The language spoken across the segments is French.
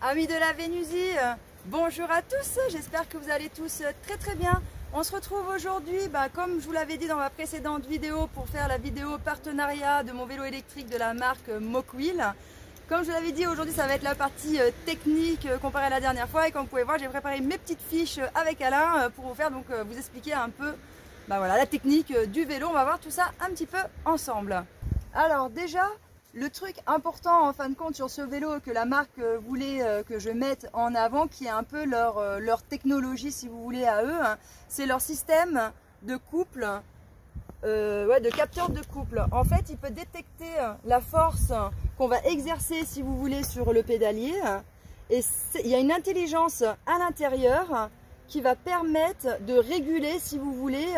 Amis de la Vénusie, bonjour à tous, j'espère que vous allez tous très bien. On se retrouve aujourd'hui, comme je vous l'avais dit dans ma précédente vidéo, pour faire la vidéo partenariat de mon vélo électrique de la marque Mocwheel. Comme je vous l'avais dit, aujourd'hui ça va être la partie technique comparée à la dernière fois, et comme vous pouvez voir, j'ai préparé mes petites fiches avec Alain pour vous faire vous expliquer un peu la technique du vélo. On va voir tout ça un petit peu ensemble. Alors déjà, le truc important en fin de compte sur ce vélo que la marque voulait que je mette en avant, qui est un peu leur technologie si vous voulez à eux, hein, c'est leur système de couple, de capteur de couple. En fait, il peut détecter la force qu'on va exercer si vous voulez sur le pédalier, et il y a une intelligence à l'intérieur qui va permettre de réguler si vous voulez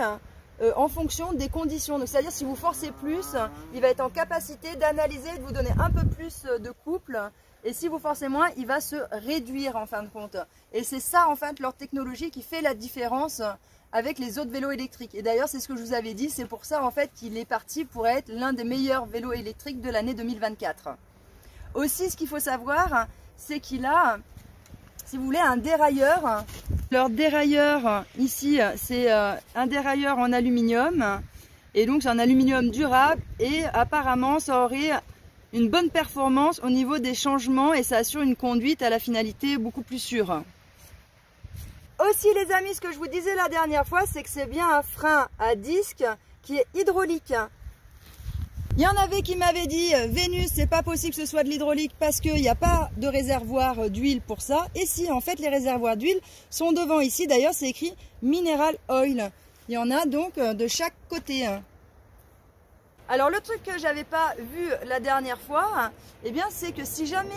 en fonction des conditions. C'est-à-dire si vous forcez plus, il va être en capacité d'analyser et de vous donner un peu plus de couple, et si vous forcez moins, il va se réduire en fin de compte. Et c'est ça en fait leur technologie qui fait la différence avec les autres vélos électriques. Et d'ailleurs c'est ce que je vous avais dit, c'est pour ça en fait qu'il est parti pour être l'un des meilleurs vélos électriques de l'année 2024. Aussi, ce qu'il faut savoir, c'est qu'il a, si vous voulez, un dérailleur. Leur dérailleur ici, c'est un dérailleur en aluminium, et donc c'est un aluminium durable, et apparemment ça aurait une bonne performance au niveau des changements et ça assure une conduite à la finalité beaucoup plus sûre. Aussi les amis, ce que je vous disais la dernière fois, c'est que c'est bien un frein à disque qui est hydraulique. Il y en avait qui m'avaient dit Vénus, c'est pas possible que ce soit de l'hydraulique parce qu'il n'y a pas de réservoir d'huile pour ça. Et si, en fait, les réservoirs d'huile sont devant ici. D'ailleurs, c'est écrit Mineral Oil. Il y en a donc de chaque côté. Alors, le truc que j'avais pas vu la dernière fois, c'est que si jamais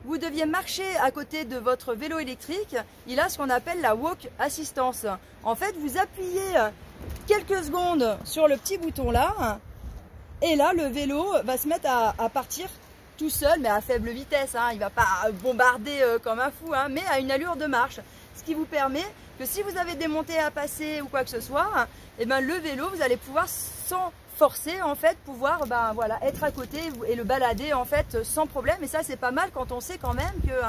vous deviez marcher à côté de votre vélo électrique, il a ce qu'on appelle la Walk Assistance. En fait, vous appuyez quelques secondes sur le petit bouton là. Et là, le vélo va se mettre à partir tout seul, mais à faible vitesse. Hein. Il ne va pas bombarder comme un fou, hein, mais à une allure de marche. Ce qui vous permet que si vous avez des montées à passer ou quoi que ce soit, le vélo, vous allez pouvoir, sans forcer, en fait, pouvoir être à côté et le balader en fait, sans problème. Et ça, c'est pas mal quand on sait quand même que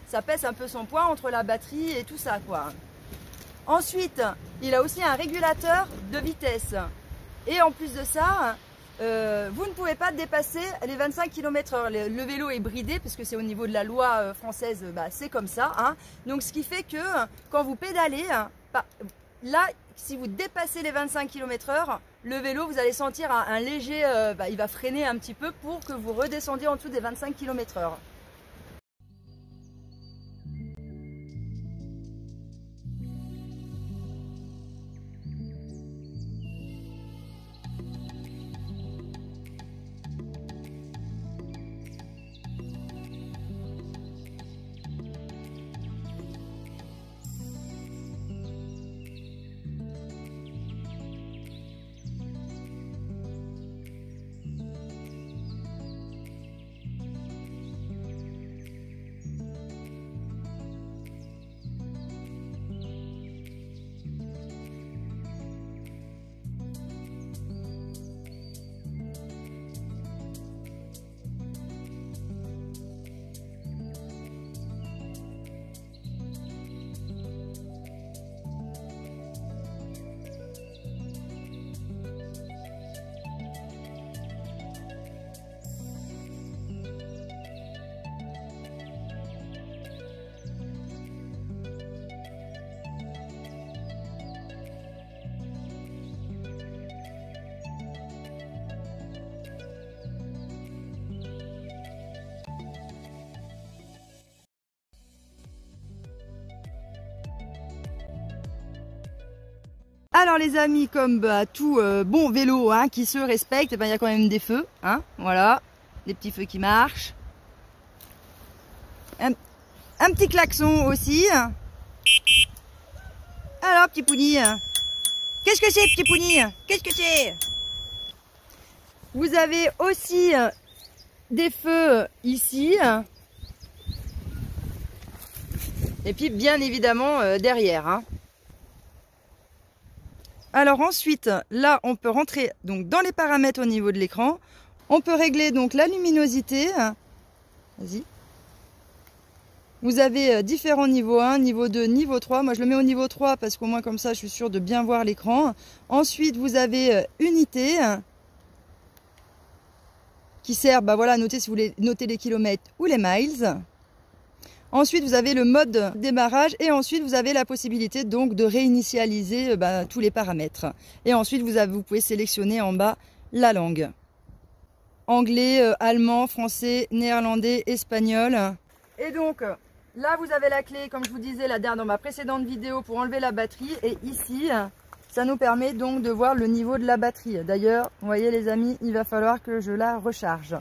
ça pèse un peu son poids entre la batterie et tout ça, quoi. Ensuite, il a aussi un régulateur de vitesse. Et en plus de ça, vous ne pouvez pas dépasser les 25 km/h. Le vélo est bridé parce que c'est au niveau de la loi française, c'est comme ça. Hein. Donc ce qui fait que quand vous pédalez, là, si vous dépassez les 25 km/h, le vélo, vous allez sentir un léger, il va freiner un petit peu pour que vous redescendiez en dessous des 25 km/h. Alors les amis, comme tout bon vélo qui se respecte, il y a quand même des feux, voilà, des petits feux qui marchent. Un petit klaxon aussi. Alors petit pouni, qu'est-ce que c'est petit pouni? Qu'est-ce que c'est? Vous avez aussi des feux ici. Et puis bien évidemment derrière. Alors ensuite, là, on peut rentrer donc dans les paramètres au niveau de l'écran. On peut régler donc la luminosité. Vas-y. Vous avez différents niveaux 1, niveau 2, niveau 3. Moi je le mets au niveau 3 parce qu'au moins comme ça je suis sûre de bien voir l'écran. Ensuite vous avez unité qui sert voilà, à noter si vous voulez noter les kilomètres ou les miles. Ensuite vous avez le mode démarrage et ensuite vous avez la possibilité donc de réinitialiser tous les paramètres. Et ensuite vous pouvez sélectionner en bas la langue. Anglais, allemand, français, néerlandais, espagnol. Et donc là vous avez la clé, comme je vous disais dans ma précédente vidéo, pour enlever la batterie. Et ici, ça nous permet donc de voir le niveau de la batterie. D'ailleurs, vous voyez les amis, il va falloir que je la recharge.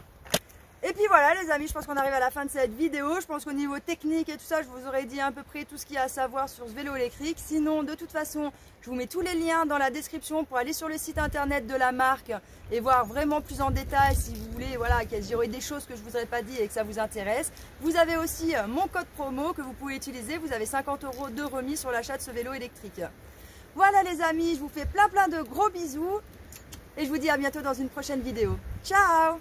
Et puis voilà les amis, je pense qu'on arrive à la fin de cette vidéo. Je pense qu'au niveau technique et tout ça, je vous aurais dit à peu près tout ce qu'il y a à savoir sur ce vélo électrique. Sinon, de toute façon, je vous mets tous les liens dans la description pour aller sur le site internet de la marque et voir vraiment plus en détail si vous voulez, voilà, qu'il y aurait des choses que je ne vous aurais pas dit et que ça vous intéresse. Vous avez aussi mon code promo que vous pouvez utiliser. Vous avez 50 € de remise sur l'achat de ce vélo électrique. Voilà les amis, je vous fais plein de gros bisous et je vous dis à bientôt dans une prochaine vidéo. Ciao!